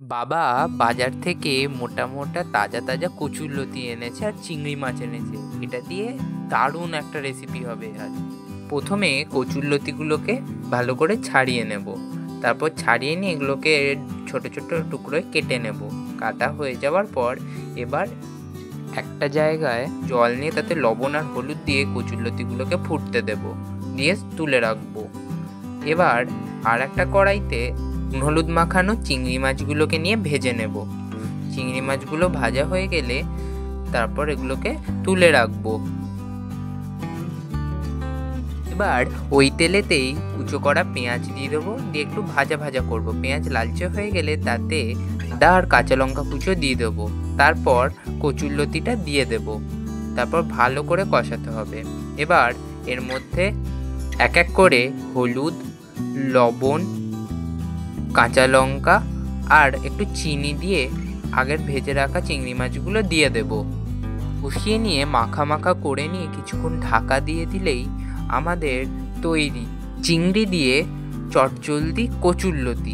বাবা বাজার থেকে মোটা মোটা তাজা তাজা কচুরলতি এনেছে আর চিংড়ি মাছ এনেছে। এটা দিয়ে দারুণ একটা রেসিপি হবে আজ। প্রথমে কচুরলতিগুলোকে ভালো করে ছাড়িয়ে নেব। তারপর ছাড়িয়ে নিয়ে এগুলোকে ছোট ছোট টুকরোয় কেটে নেব। কাটা হয়ে যাওয়ার পর এবার একটা জায়গায় জল নিয়ে তাতে লবণ আর হলুদ দিয়ে কচুরলতিগুলোকে ফুটতে দেব, দিয়ে তুলে রাখবো। এবার আর একটা কড়াইতে হলুদ মাখানো চিংড়ি মাছগুলোকে নিয়ে ভেজে নেব। চিংড়ি মাছগুলো ভাজা হয়ে গেলে তারপর এগুলোকে তুলে রাখবো। এবার ওই তেলেতেই কুচো করা পেঁয়াজ দিয়ে দেবো, দিয়ে একটু ভাজা ভাজা করব। পেঁয়াজ লালচে হয়ে গেলে তাতে আদা আর কাঁচা লঙ্কা কুচো দিয়ে দেবো। তারপর কচুরলতিটা দিয়ে দেব। তারপর ভালো করে কষাতে হবে। এবার এর মধ্যে এক এক করে হলুদ, লবণ, কাঁচা লঙ্কা আর একটু চিনি দিয়ে আগের ভেজে রাখা চিংড়ি মাছগুলো দিয়ে দেব। কষিয়ে নিয়ে মাখা মাখা করে নিয়ে কিছুক্ষণ ঢাকা দিয়ে দিলেই আমাদের তৈরি চিংড়ি দিয়ে চটজলদি কচুরলতি।